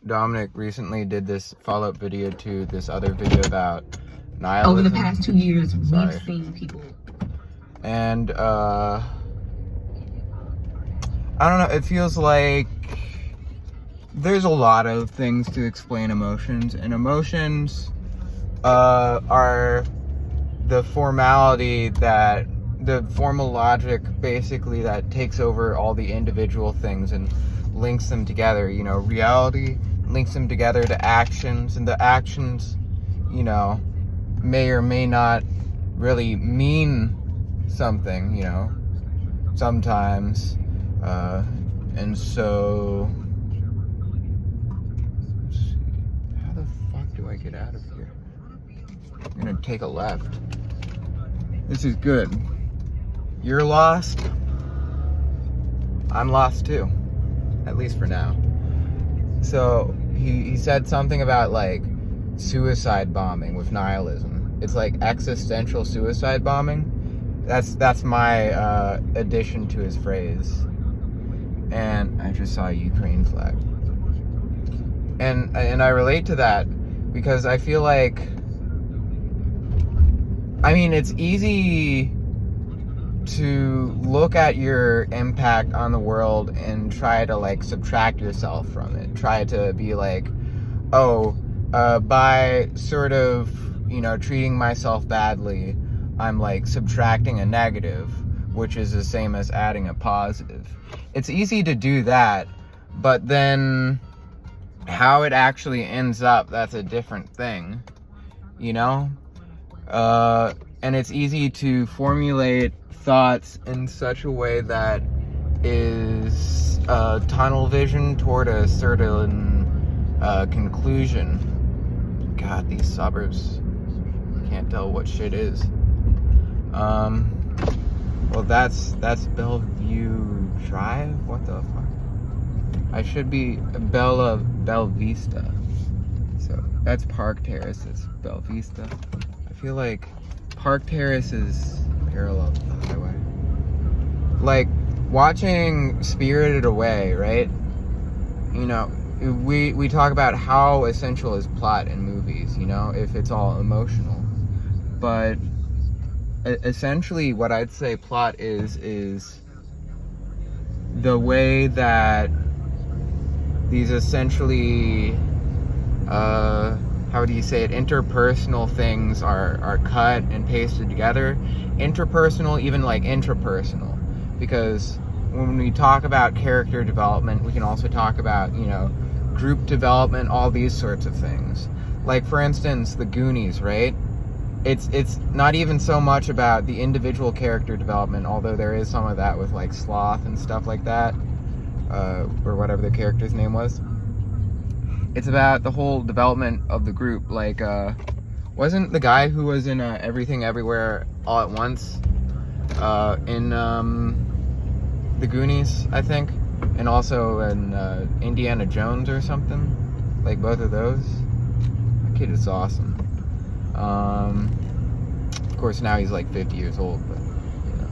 Dominic recently did this follow-up video to this other video about nihilism. Over the past 2 years, we've seen people. And, I don't know, it feels like there's a lot of things to explain emotions, and emotions are the formal logic basically that takes over all the individual things and links them together. You know, reality links them together to actions, and the actions, you know, may or may not really mean something, you know, sometimes. And so, let's see, how the fuck do I get out of here? I'm gonna take a left. This is good. You're lost. I'm lost too. At least for now. So, he said something about, like, suicide bombing with nihilism. It's like existential suicide bombing. That's my addition to his phrase. And I just saw a Ukraine flag. And I relate to that because I feel like, I mean, it's easy to look at your impact on the world and try to, like, subtract yourself from it. Try to be like, oh, by sort of, you know, treating myself badly, I'm, like, subtracting a negative, which is the same as adding a positive. It's easy to do that, but then how it actually ends up, that's a different thing, you know? And it's easy to formulate thoughts in such a way that is tunnel vision toward a certain conclusion. God, these suburbs, can't tell what shit is. Well, that's Bellevue Drive? What the fuck? I should be Bella Vista. So that's Park Terrace, it's Bella Vista. I feel like Park Terrace is parallel to the highway. Like, watching Spirited Away, right? You know, we talk about how essential is plot in movies, you know, if it's all emotional. But essentially what I'd say plot is the way that these essentially, how do you say it, interpersonal things are cut and pasted together. Interpersonal, even like intrapersonal. Because when we talk about character development, we can also talk about, you know, group development, all these sorts of things. Like, for instance, The Goonies, right? It's not even so much about the individual character development, although there is some of that with, like, Sloth and stuff like that, or whatever the character's name was. It's about the whole development of the group. Like, wasn't the guy who was in Everything Everywhere All at Once in The Goonies, I think, and also in Indiana Jones or something? Like, both of those. That kid is awesome. Of course, now he's like 50 years old, but, you know.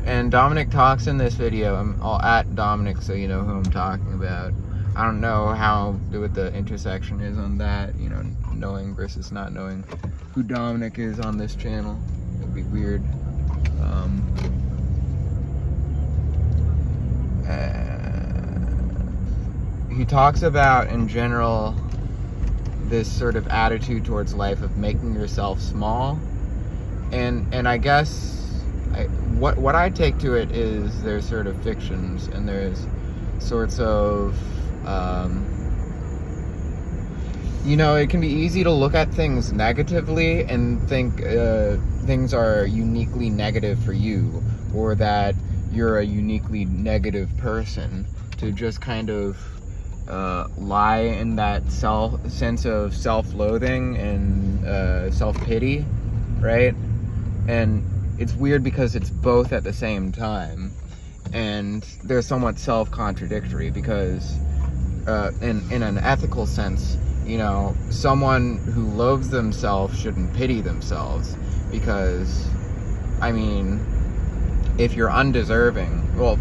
And Dominic talks in this video. I'll at Dominic so you know who I'm talking about. I don't know what the intersection is on that, you know, knowing versus not knowing who Dominic is on this channel. It'd be weird. He talks about, in general, this sort of attitude towards life of making yourself small, and I guess what I take to it is there's sort of fictions and there's sorts of you know, it can be easy to look at things negatively and think things are uniquely negative for you, or that you're a uniquely negative person, to just kind of lie in that sense of self-loathing and self-pity, right? And it's weird because it's both at the same time, and they're somewhat self-contradictory because in an ethical sense, you know, someone who loathes themselves shouldn't pity themselves, because, I mean, if you're undeserving, well,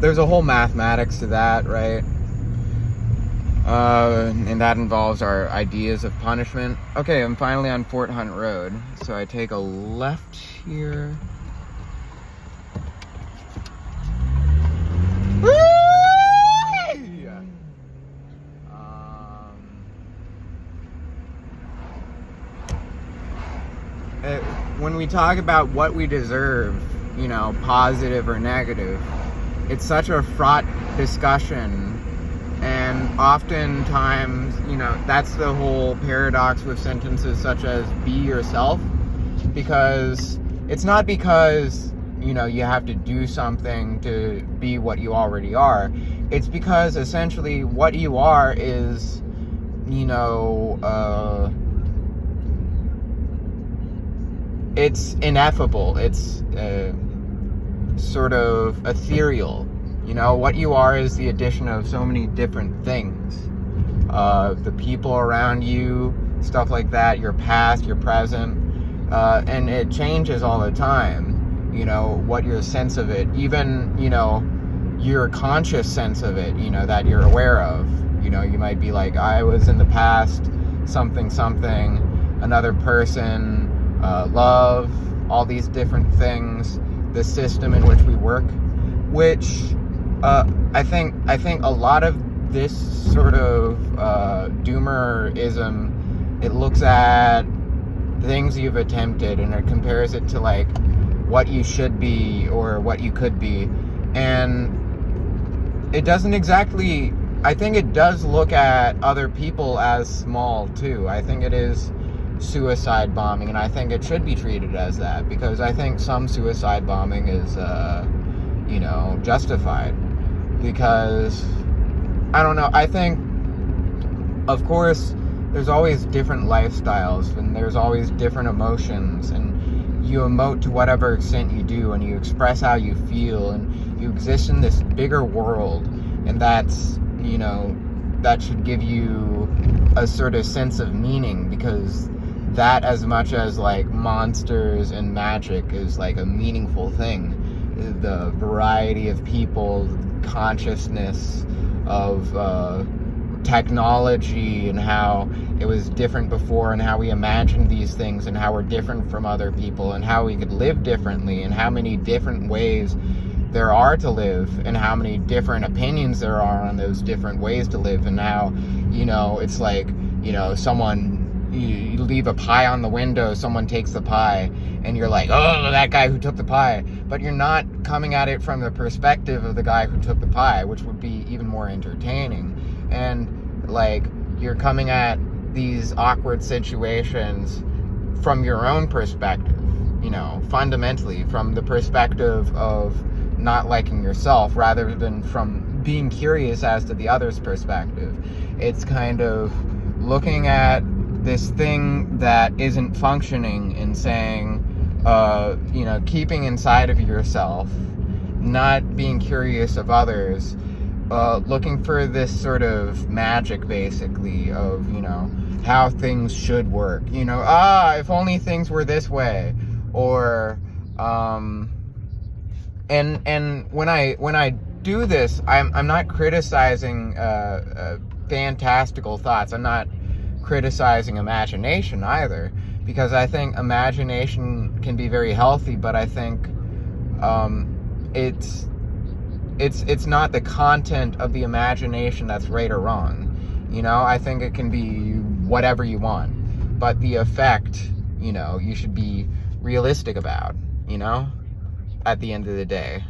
there's a whole mathematics to that, right? And that involves our ideas of punishment. Okay, I'm finally on Fort Hunt Road, so I take a left here. When we talk about what we deserve, you know, positive or negative, it's such a fraught discussion. And oftentimes, you know, that's the whole paradox with sentences such as be yourself, because it's not because, you know, you have to do something to be what you already are. It's because essentially what you are is, you know, it's ineffable. It's sort of ethereal. You know, what you are is the addition of so many different things. The people around you, stuff like that, your past, your present, and it changes all the time. You know, what your sense of it, even, you know, your conscious sense of it, you know, that you're aware of. You know, you might be like, I was in the past, something, another person, love, all these different things, the system in which we work, which I think a lot of this sort of doomerism, it looks at things you've attempted and it compares it to like what you should be or what you could be, and it doesn't exactly. I think it does look at other people as small too. I think it is suicide bombing, and I think it should be treated as that, because I think some suicide bombing is you know, justified, because I don't know, I think of course there's always different lifestyles and there's always different emotions, and you emote to whatever extent you do, and you express how you feel, and you exist in this bigger world, and that's, you know, that should give you a sort of sense of meaning, because that, as much as like monsters and magic, is like a meaningful thing. The variety of people, consciousness of technology, and how it was different before, and how we imagined these things, and how we're different from other people, and how we could live differently, and how many different ways there are to live, and how many different opinions there are on those different ways to live, and how, you know, it's like, you know, you leave a pie on the window, someone takes the pie, and you're like, oh, that guy who took the pie, but you're not coming at it from the perspective of the guy who took the pie, which would be even more entertaining. And like, you're coming at these awkward situations from your own perspective, you know, fundamentally from the perspective of not liking yourself, rather than from being curious as to the other's perspective. It's kind of looking at this thing that isn't functioning and saying, you know, keeping inside of yourself, not being curious of others, looking for this sort of magic, basically, of, you know, how things should work. You know, if only things were this way, or, and when I do this, I'm not criticizing fantastical thoughts. I'm not criticizing imagination either, because I think imagination can be very healthy, but I think it's not the content of the imagination that's right or wrong. You know, I think it can be whatever you want, but the effect, you know, you should be realistic about, you know, at the end of the day,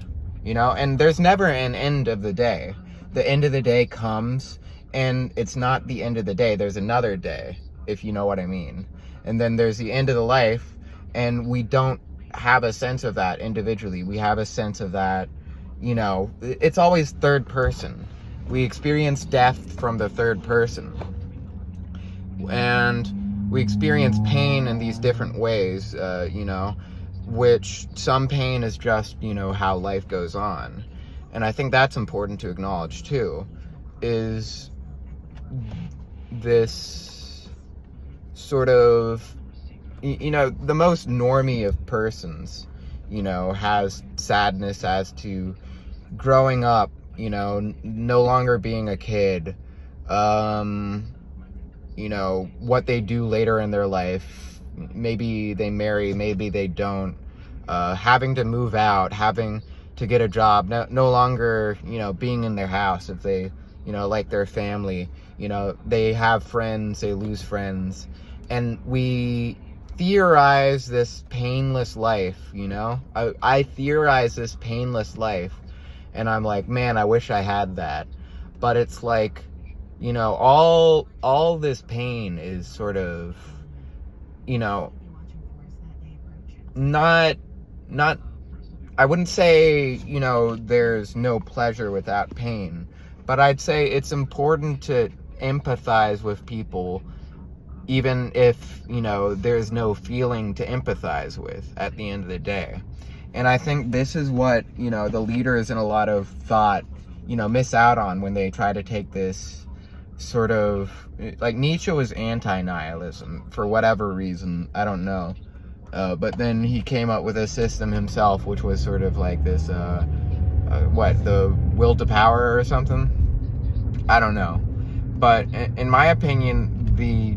you know. And there's never an end of the day. The end of the day comes, and it's not the end of the day. There's another day, if you know what I mean. And then there's the end of the life, and we don't have a sense of that individually. We have a sense of that, you know, it's always third person. We experience death from the third person. And we experience pain in these different ways, you know, which some pain is just, you know, how life goes on. And I think that's important to acknowledge too, is this sort of, you know, the most normie of persons, you know, has sadness as to, growing up, you know, no longer being a kid, you know, what they do later in their life. Maybe they marry, maybe they don't. Having to move out, having to get a job, no longer, you know, being in their house if they, you know, like their family. You know, they have friends, they lose friends. And we theorize this painless life, you know? I theorize this painless life. And I'm like, man, I wish I had that. But it's like, you know, all this pain is sort of, you know, not, I wouldn't say, you know, there's no pleasure without pain, but I'd say it's important to empathize with people, even if, you know, there's no feeling to empathize with at the end of the day. And I think this is what, you know, the leaders in a lot of thought, you know, miss out on when they try to take this sort of, like, Nietzsche was anti-nihilism for whatever reason, I don't know. But then he came up with a system himself, which was sort of like this, the will to power or something? I don't know. But in my opinion, the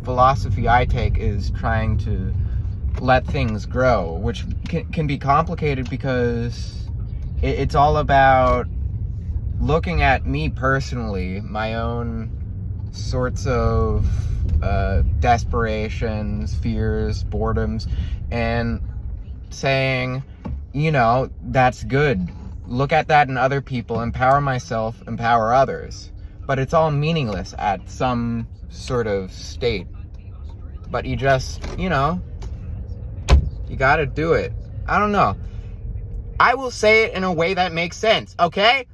philosophy I take is trying to let things grow, which can be complicated because it's all about looking at me personally, my own sorts of desperations, fears, boredoms, and saying, you know, that's good. Look at that in other people, empower myself, empower others. But it's all meaningless at some sort of state. But you just, you know, you gotta do it. I don't know. I will say it in a way that makes sense, okay?